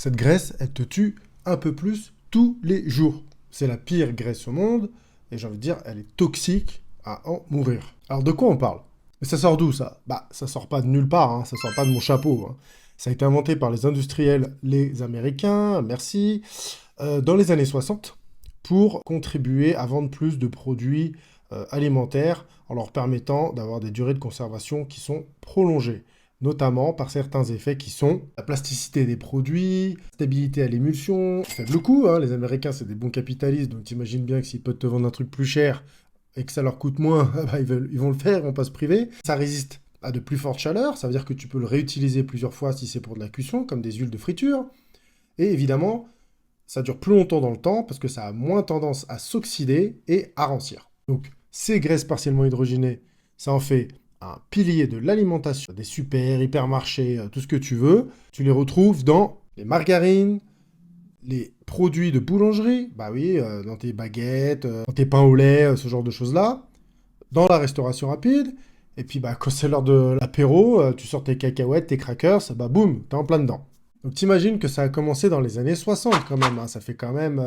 Cette graisse, elle te tue un peu plus tous les jours. C'est la pire graisse au monde, et j'ai envie de dire, elle est toxique à en mourir. Alors de quoi on parle? Mais ça sort d'où ça? Bah, ça sort pas de nulle part, hein, ça sort pas de mon chapeau, hein. Ça a été inventé par les industriels, les Américains, merci, dans les années 60, pour contribuer à vendre plus de produits alimentaires en leur permettant d'avoir des durées de conservation qui sont prolongées, notamment par certains effets qui sont la plasticité des produits, stabilité à l'émulsion, faible coût, hein, les Américains c'est des bons capitalistes, donc t'imagines bien que s'ils peuvent te vendre un truc plus cher et que ça leur coûte moins, bah, ils vont le faire, ils vont pas se priver. Ça résiste à de plus fortes chaleurs, ça veut dire que tu peux le réutiliser plusieurs fois si c'est pour de la cuisson, comme des huiles de friture, et évidemment, ça dure plus longtemps dans le temps parce que ça a moins tendance à s'oxyder et à rancir. Donc, ces graisses partiellement hydrogénées, ça en fait un pilier de l'alimentation, des super, hypermarchés, tout ce que tu veux. Tu les retrouves dans les margarines, les produits de boulangerie, bah oui, dans tes baguettes, dans tes pains au lait, ce genre de choses-là, dans la restauration rapide, et puis bah, quand c'est l'heure de l'apéro, tu sors tes cacahuètes, tes crackers, bah boum, t'es en plein dedans. Donc t'imagines que ça a commencé dans les années 60 quand même, hein, ça fait quand même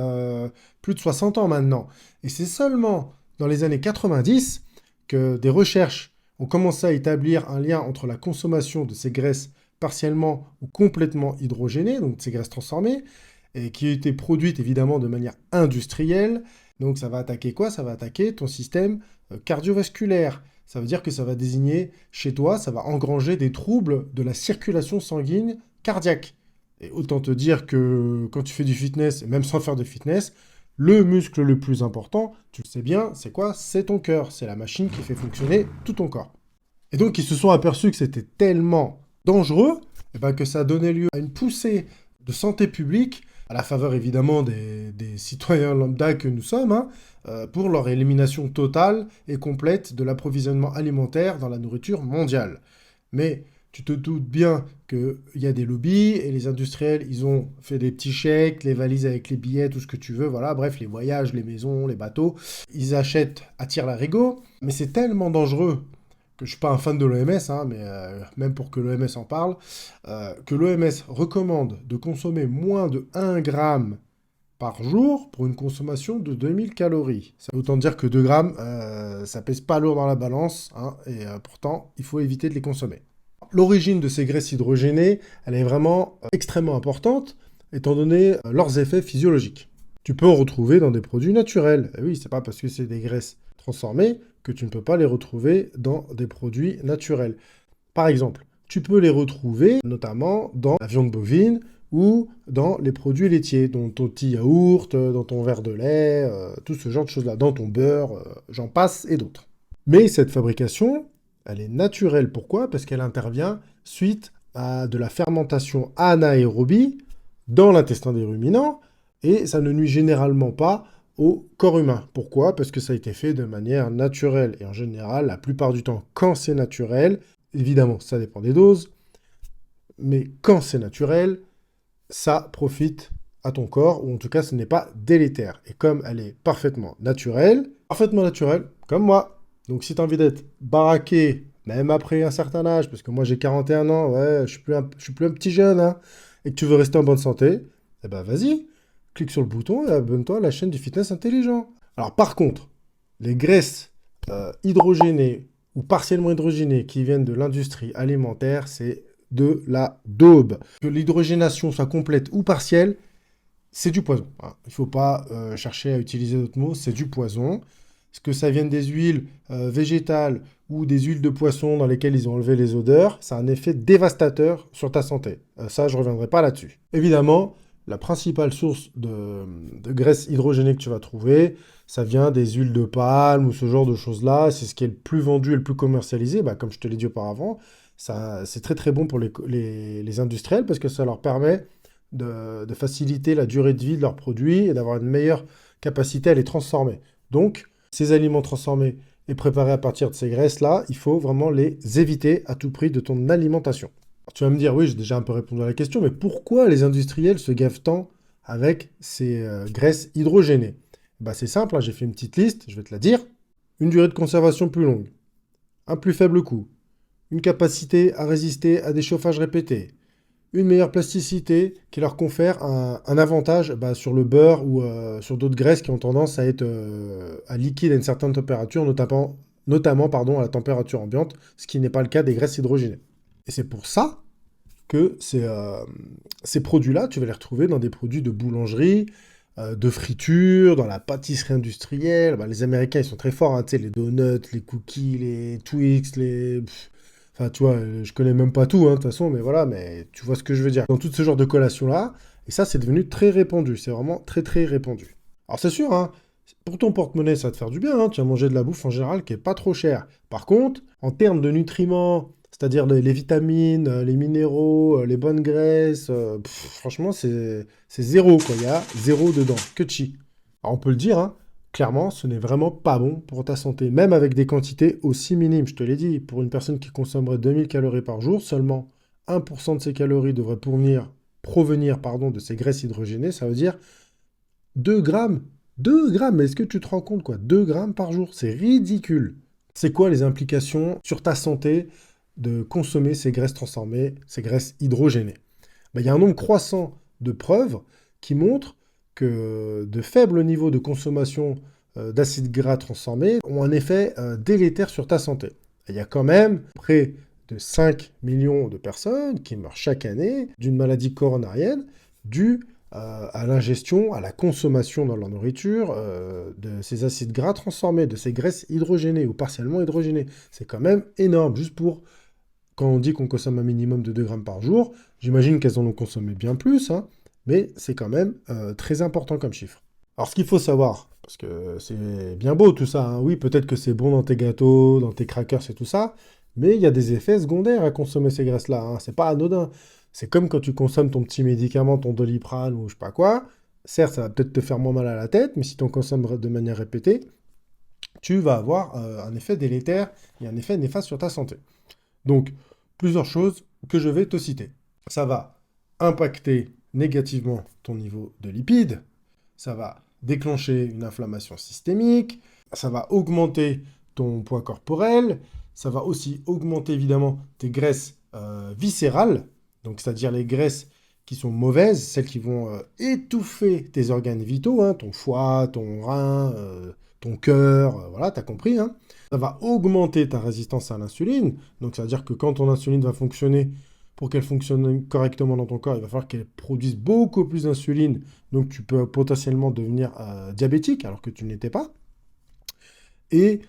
plus de 60 ans maintenant. Et c'est seulement dans les années 90 que des recherches ont commencé à établir un lien entre la consommation de ces graisses partiellement ou complètement hydrogénées, donc ces graisses transformées, et qui ont été produites évidemment de manière industrielle. Donc ça va attaquer quoi? Ça va attaquer ton système cardiovasculaire. Ça veut dire que ça va désigner chez toi, ça va engranger des troubles de la circulation sanguine cardiaque. Et autant te dire que quand tu fais du fitness, et même sans faire de fitness, le muscle le plus important, tu le sais bien, c'est quoi? C'est ton cœur. C'est la machine qui fait fonctionner tout ton corps. Et donc, ils se sont aperçus que c'était tellement dangereux eh ben, que ça a donné lieu à une poussée de santé publique, à la faveur évidemment des citoyens lambda que nous sommes, hein, pour leur élimination totale et complète de l'approvisionnement alimentaire dans la nourriture mondiale. Mais tu te doutes bien qu'il y a des lobbies, et les industriels, ils ont fait des petits chèques, les valises avec les billets, tout ce que tu veux, voilà, bref, les voyages, les maisons, les bateaux, ils achètent à tire-larigot, mais c'est tellement dangereux que je suis pas un fan de l'OMS, hein, mais même pour que l'OMS en parle, que l'OMS recommande de consommer moins de 1 gramme par jour pour une consommation de 2000 calories. Ça veut autant dire que 2 grammes, ça pèse pas lourd dans la balance, hein, et pourtant, il faut éviter de les consommer. L'origine de ces graisses hydrogénées, elle est vraiment extrêmement importante, étant donné leurs effets physiologiques. Tu peux en retrouver dans des produits naturels. Et oui, c'est pas parce que c'est des graisses transformées que tu ne peux pas les retrouver dans des produits naturels. Par exemple, tu peux les retrouver notamment dans la viande bovine ou dans les produits laitiers, dans ton petit yaourt, dans ton verre de lait, tout ce genre de choses-là, dans ton beurre, j'en passe et d'autres. Mais cette fabrication, elle est naturelle. Pourquoi? Parce qu'elle intervient suite à de la fermentation anaérobie dans l'intestin des ruminants, et ça ne nuit généralement pas au corps humain. Pourquoi? Parce que ça a été fait de manière naturelle. Et en général, la plupart du temps, quand c'est naturel, évidemment, ça dépend des doses, mais quand c'est naturel, ça profite à ton corps, ou en tout cas, ce n'est pas délétère. Et comme elle est parfaitement naturelle, comme moi. Donc si tu as envie d'être baraqué, même après un certain âge, parce que moi j'ai 41 ans, ouais, je suis plus un petit jeune, hein, et que tu veux rester en bonne santé, eh ben vas-y, clique sur le bouton et abonne-toi à la chaîne du fitness intelligent. Alors par contre, les graisses hydrogénées ou partiellement hydrogénées qui viennent de l'industrie alimentaire, c'est de la daube. Que l'hydrogénation soit complète ou partielle, c'est du poison, hein. Il ne faut pas chercher à utiliser d'autres mots, c'est du poison. Est-ce que ça vient des huiles végétales ou des huiles de poisson dans lesquelles ils ont enlevé les odeurs, ça a un effet dévastateur sur ta santé. Ça, je ne reviendrai pas là-dessus. Évidemment, la principale source de graisse hydrogénée que tu vas trouver, ça vient des huiles de palme ou ce genre de choses-là. C'est ce qui est le plus vendu et le plus commercialisé. Bah, comme je te l'ai dit auparavant, c'est très très bon pour les industriels parce que ça leur permet de faciliter la durée de vie de leurs produits et d'avoir une meilleure capacité à les transformer. Donc, ces aliments transformés et préparés à partir de ces graisses-là, il faut vraiment les éviter à tout prix de ton alimentation. Alors, tu vas me dire, oui, j'ai déjà un peu répondu à la question, mais pourquoi les industriels se gavent tant avec ces graisses hydrogénées? Bah, c'est simple, hein, j'ai fait une petite liste, je vais te la dire. Une durée de conservation plus longue, un plus faible coût, une capacité à résister à des chauffages répétés, une meilleure plasticité qui leur confère un avantage sur le beurre ou sur d'autres graisses qui ont tendance à être à liquide à une certaine température, notamment à la température ambiante, ce qui n'est pas le cas des graisses hydrogénées. Et c'est pour ça que ces produits-là, tu vas les retrouver dans des produits de boulangerie, de friture, dans la pâtisserie industrielle. Les Américains, ils sont très forts, hein, tu sais, les donuts, les cookies, les Twix, Enfin, tu vois, je connais même pas tout, hein, de toute façon, mais voilà, mais tu vois ce que je veux dire. Dans tout ce genre de collations-là, et ça, c'est devenu très répandu, c'est vraiment très, très répandu. Alors, c'est sûr, hein, pour ton porte-monnaie, ça va te faire du bien, hein, tu vas manger de la bouffe en général qui est pas trop chère. Par contre, en termes de nutriments, c'est-à-dire les vitamines, les minéraux, les bonnes graisses, franchement, c'est zéro, quoi. Il y a zéro dedans, que de chi. Alors, on peut le dire, hein, clairement, ce n'est vraiment pas bon pour ta santé, même avec des quantités aussi minimes. Je te l'ai dit, pour une personne qui consommerait 2000 calories par jour, seulement 1% de ces calories devraient provenir de ces graisses hydrogénées. Ça veut dire 2 grammes. 2 grammes, mais est-ce que tu te rends compte, quoi? 2 grammes par jour, c'est ridicule. C'est quoi les implications sur ta santé de consommer ces graisses transformées, ces graisses hydrogénées? Il y a un nombre croissant de preuves qui montrent que de faibles niveaux de consommation d'acides gras transformés ont un effet délétère sur ta santé. Il y a quand même près de 5 millions de personnes qui meurent chaque année d'une maladie coronarienne due à l'ingestion, à la consommation dans leur nourriture de ces acides gras transformés, de ces graisses hydrogénées ou partiellement hydrogénées. C'est quand même énorme, juste pour, quand on dit qu'on consomme un minimum de 2 grammes par jour, j'imagine qu'elles en ont consommé bien plus, hein, mais c'est quand même très important comme chiffre. Alors ce qu'il faut savoir, parce que c'est bien beau tout ça, hein, oui, peut-être que c'est bon dans tes gâteaux, dans tes crackers et tout ça, mais il y a des effets secondaires à consommer ces graisses-là, hein, c'est pas anodin. C'est comme quand tu consommes ton petit médicament, ton Doliprane ou je sais pas quoi. Certes, ça va peut-être te faire moins mal à la tête, mais si tu en consommes de manière répétée, tu vas avoir un effet délétère et un effet néfaste sur ta santé. Donc, plusieurs choses que je vais te citer. Ça va impacter négativement ton niveau de lipides, ça va déclencher une inflammation systémique, ça va augmenter ton poids corporel, ça va aussi augmenter évidemment tes graisses viscérales, donc c'est-à-dire les graisses qui sont mauvaises, celles qui vont étouffer tes organes vitaux, hein, ton foie, ton rein, ton cœur, voilà, t'as compris, hein. Ça va augmenter ta résistance à l'insuline, donc ça veut dire que quand ton insuline va fonctionner, pour qu'elle fonctionne correctement dans ton corps, il va falloir qu'elle produise beaucoup plus d'insuline, donc tu peux potentiellement devenir diabétique alors que tu ne l'étais pas. Et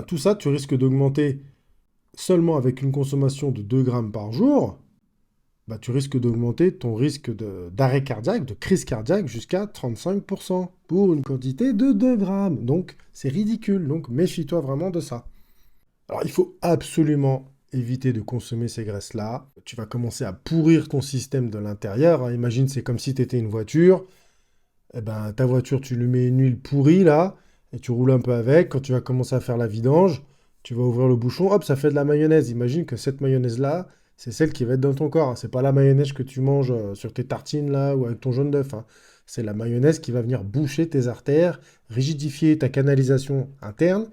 tout ça, tu risques d'augmenter seulement avec une consommation de 2 grammes par jour, tu risques d'augmenter ton risque d'arrêt cardiaque, de crise cardiaque jusqu'à 35% pour une quantité de 2 grammes. Donc c'est ridicule, donc méfie-toi vraiment de ça. Alors il faut absolument éviter de consommer ces graisses-là. Tu vas commencer à pourrir ton système de l'intérieur, hein. Imagine, c'est comme si tu étais une voiture. Ta voiture, tu lui mets une huile pourrie là, et tu roules un peu avec. Quand tu vas commencer à faire la vidange, tu vas ouvrir le bouchon, hop, ça fait de la mayonnaise. Imagine que cette mayonnaise-là, c'est celle qui va être dans ton corps, hein. C'est pas la mayonnaise que tu manges sur tes tartines là ou avec ton jaune d'œuf, hein. C'est la mayonnaise qui va venir boucher tes artères, rigidifier ta canalisation interne.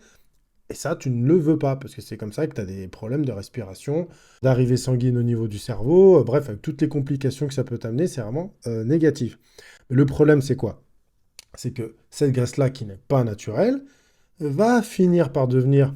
Et ça, tu ne le veux pas, parce que c'est comme ça que tu as des problèmes de respiration, d'arrivée sanguine au niveau du cerveau, bref, avec toutes les complications que ça peut t'amener, c'est vraiment négatif. Mais le problème, c'est quoi? C'est que cette graisse-là, qui n'est pas naturelle, va finir par devenir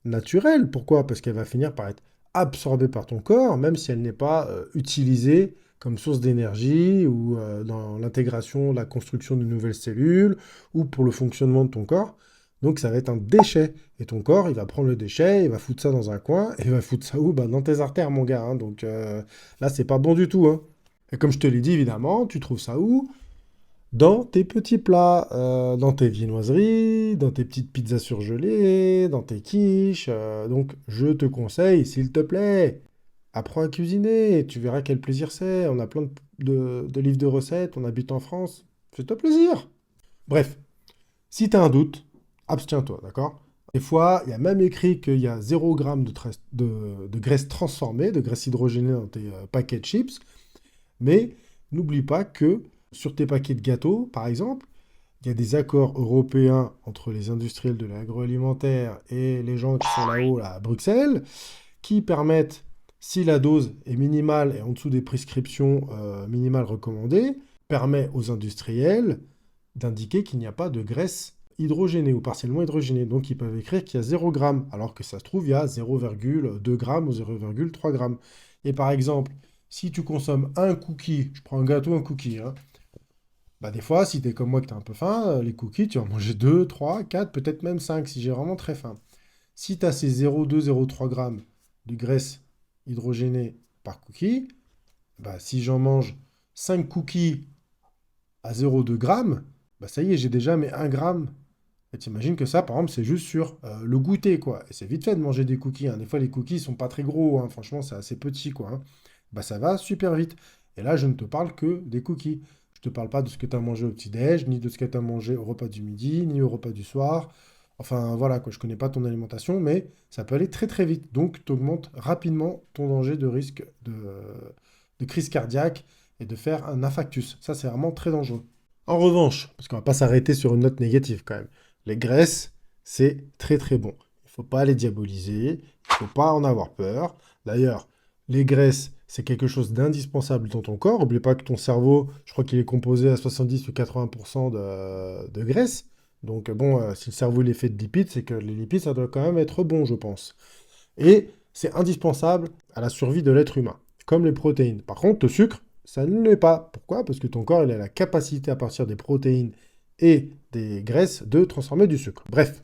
naturelle. Pourquoi? Parce qu'elle va finir par être absorbée par ton corps, même si elle n'est pas utilisée comme source d'énergie ou dans l'intégration, la construction de nouvelles cellules ou pour le fonctionnement de ton corps. Donc ça va être un déchet. Et ton corps, il va prendre le déchet, il va foutre ça dans un coin, et il va foutre ça où? Dans tes artères, mon gars, hein. Donc là, c'est pas bon du tout, hein. Et comme je te l'ai dit, évidemment, tu trouves ça où? Dans tes petits plats, dans tes viennoiseries, dans tes petites pizzas surgelées, dans tes quiches. Donc, je te conseille, s'il te plaît, apprends à cuisiner. Tu verras quel plaisir c'est. On a plein de livres de recettes. On habite en France. Fais-toi plaisir. Bref, si tu as un doute, abstiens-toi, d'accord? Des fois, il y a même écrit qu'il y a 0 g de graisse transformée, de graisse hydrogénée dans tes paquets de chips. Mais n'oublie pas que sur tes paquets de gâteaux, par exemple, il y a des accords européens entre les industriels de l'agroalimentaire et les gens qui sont là-haut, là, à Bruxelles, qui permettent si la dose est minimale et en dessous des prescriptions minimales recommandées, permet aux industriels d'indiquer qu'il n'y a pas de graisse hydrogénée ou partiellement hydrogénée. Donc ils peuvent écrire qu'il y a 0 g, alors que ça se trouve, il y a 0,2 g ou 0,3 g. Et par exemple, si tu consommes un cookie, je prends un gâteau, un cookie, hein, bah des fois, si tu es comme moi que tu as un peu faim, les cookies, tu vas manger 2, 3, 4, peut-être même 5 si j'ai vraiment très faim. Si tu as ces 0,2, 0,3 g de graisse hydrogénée par cookie, bah, si j'en mange 5 cookies à 0,2 g, bah ça y est, j'ai déjà mes 1 gramme. Et t'imagines que ça, par exemple, c'est juste sur le goûter, quoi. Et c'est vite fait de manger des cookies, hein. Des fois, les cookies, ils sont pas très gros, hein. Franchement, c'est assez petit, quoi, hein. Bah, ça va super vite. Et là, je ne te parle que des cookies. Je te parle pas de ce que tu as mangé au petit-déj, ni de ce que tu as mangé au repas du midi, ni au repas du soir. Enfin, voilà, quoi. Je connais pas ton alimentation, mais ça peut aller très, très vite. Donc, tu augmentes rapidement ton danger de risque de crise cardiaque et de faire un infarctus. Ça, c'est vraiment très dangereux. En revanche, parce qu'on va pas s'arrêter sur une note négative quand même, les graisses, c'est très très bon. Il ne faut pas les diaboliser, il ne faut pas en avoir peur. D'ailleurs, les graisses, c'est quelque chose d'indispensable dans ton corps. N'oublie pas que ton cerveau, je crois qu'il est composé à 70 ou 80% de graisse. Donc bon, si le cerveau il est fait de lipides, c'est que les lipides, ça doit quand même être bon, je pense. Et c'est indispensable à la survie de l'être humain, comme les protéines. Par contre, le sucre, ça ne l'est pas. Pourquoi? Parce que ton corps, il a la capacité, à partir des protéines et des graisses, de transformer du sucre. Bref,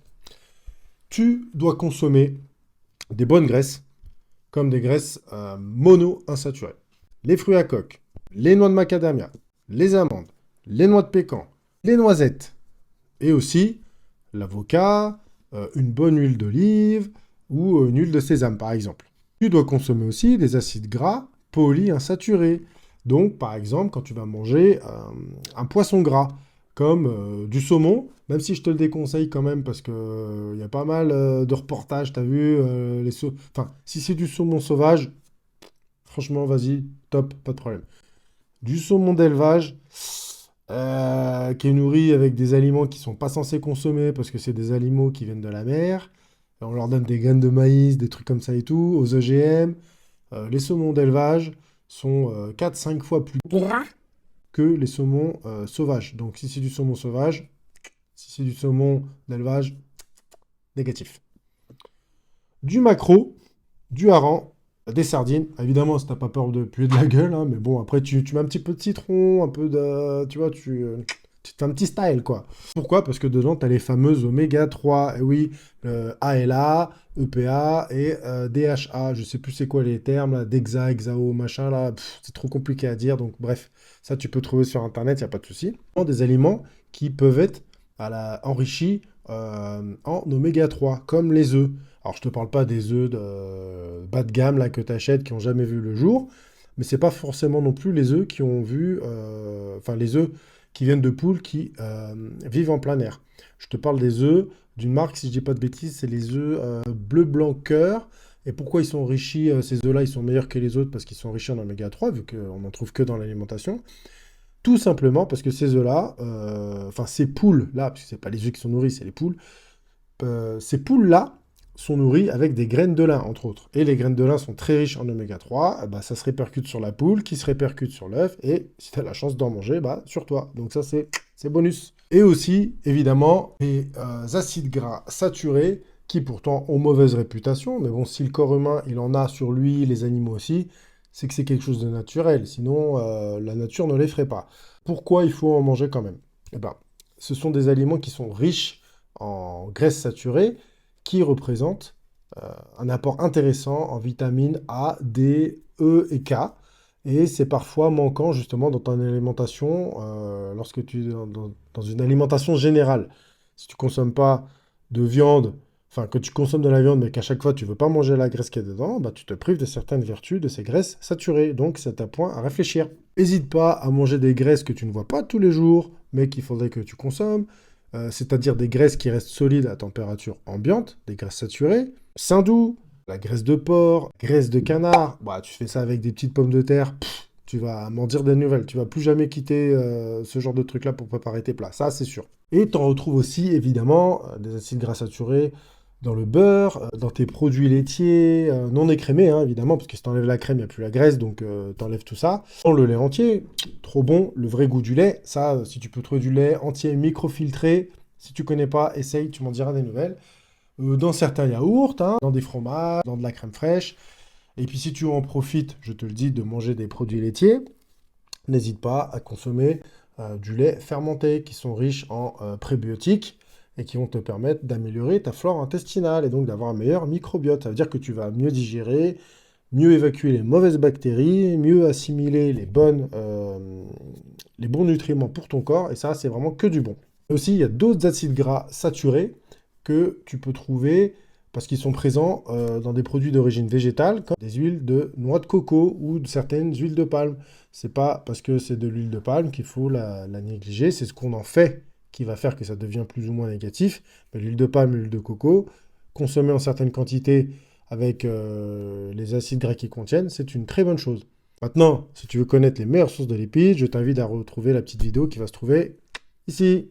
tu dois consommer des bonnes graisses, comme des graisses mono-insaturées. Les fruits à coque, les noix de macadamia, les amandes, les noix de pécan, les noisettes, et aussi l'avocat, une bonne huile d'olive ou une huile de sésame, par exemple. Tu dois consommer aussi des acides gras polyinsaturés. Donc, par exemple, quand tu vas manger un poisson gras, comme du saumon, même si je te le déconseille quand même, parce qu'il y a pas mal de reportages, t'as vu, enfin, si c'est du saumon sauvage, franchement, vas-y, top, pas de problème. Du saumon d'élevage, qui est nourri avec des aliments qui sont pas censés consommer, parce que c'est des animaux qui viennent de la mer, et on leur donne des graines de maïs, des trucs comme ça et tout, aux OGM. Les saumons d'élevage sont 4-5 fois plus gras que les saumons sauvages. Donc si c'est du saumon sauvage, si c'est du saumon d'élevage, négatif. Du maquereau, du hareng, des sardines. Évidemment, si t'as pas peur de puer de la gueule, hein, mais bon, après tu mets un petit peu de citron, un peu de... Tu vois, tu te fais un petit style, quoi. Pourquoi? Parce que dedans, tu as les fameuses oméga 3, et oui, ALA, EPA et DHA. Je sais plus c'est quoi les termes, là, DEXA, hexao, machin, là, c'est trop compliqué à dire, donc bref, ça tu peux trouver sur Internet, il n'y a pas de souci. Des aliments qui peuvent être enrichis en oméga 3, comme les œufs. Alors, je te parle pas des œufs de bas de gamme là, que tu achètes qui n'ont jamais vu le jour, mais c'est pas forcément non plus les œufs qui ont vu... Enfin, les œufs qui viennent de poules qui vivent en plein air. Je te parle des œufs d'une marque, si je dis pas de bêtises, c'est les œufs bleu, blanc, cœur. Et pourquoi ils sont enrichis, ces œufs-là, ils sont meilleurs que les autres parce qu'ils sont enrichis en oméga 3, vu qu'on n'en trouve que dans l'alimentation. Tout simplement parce que ces œufs-là, enfin ces poules-là, parce que c'est pas les œufs qui sont nourris, c'est les poules, ces poules-là sont nourries avec des graines de lin, entre autres. Et les graines de lin sont très riches en oméga 3, bah, ça se répercute sur la poule, qui se répercute sur l'œuf, et si tu as la chance d'en manger, bah, sur toi. Donc ça, c'est bonus. Et aussi, évidemment, les acides gras saturés, qui pourtant ont mauvaise réputation, mais bon, si le corps humain, il en a sur lui, les animaux aussi, c'est que c'est quelque chose de naturel, sinon la nature ne les ferait pas. Pourquoi il faut en manger quand même? Eh ben, ce sont des aliments qui sont riches en graisses saturées, qui représentent un apport intéressant en vitamines A, D, E et K. Et c'est parfois manquant justement dans ton alimentation, lorsque tu es dans une alimentation générale. Si tu consommes pas de viande, enfin que tu consommes de la viande mais qu'à chaque fois tu veux pas manger la graisse qui est dedans, bah, tu te prives de certaines vertus de ces graisses saturées. Donc c'est un point à réfléchir. N'hésite pas à manger des graisses que tu ne vois pas tous les jours, mais qu'il faudrait que tu consommes. C'est-à-dire des graisses qui restent solides à température ambiante, des graisses saturées, saindoux, la graisse de porc, graisse de canard, bah, tu fais ça avec des petites pommes de terre, tu vas m'en dire des nouvelles, tu vas plus jamais quitter ce genre de truc-là pour préparer tes plats, ça c'est sûr. Et tu en retrouves aussi évidemment des acides gras saturés dans le beurre, dans tes produits laitiers, non écrémés, hein, évidemment, parce que si t'enlèves la crème, il n'y a plus la graisse, donc t'enlèves tout ça. Dans le lait entier, trop bon, le vrai goût du lait, ça, si tu peux trouver du lait entier microfiltré, si tu connais pas, essaye, tu m'en diras des nouvelles. Dans certains yaourts, hein, dans des fromages, dans de la crème fraîche. Et puis si tu en profites, je te le dis, de manger des produits laitiers, n'hésite pas à consommer du lait fermenté, qui sont riches en prébiotiques et qui vont te permettre d'améliorer ta flore intestinale et donc d'avoir un meilleur microbiote. Ça veut dire que tu vas mieux digérer, mieux évacuer les mauvaises bactéries, mieux assimiler les bons nutriments pour ton corps, et ça, c'est vraiment que du bon. Aussi, il y a d'autres acides gras saturés que tu peux trouver parce qu'ils sont présents dans des produits d'origine végétale, comme des huiles de noix de coco ou de certaines huiles de palme. C'est pas parce que c'est de l'huile de palme qu'il faut la négliger, c'est ce qu'on en fait qui va faire que ça devient plus ou moins négatif. Mais l'huile de palme et l'huile de coco, consommée en certaines quantités avec les acides gras qu'ils contiennent, c'est une très bonne chose. Maintenant, si tu veux connaître les meilleures sources de lipides, je t'invite à retrouver la petite vidéo qui va se trouver ici.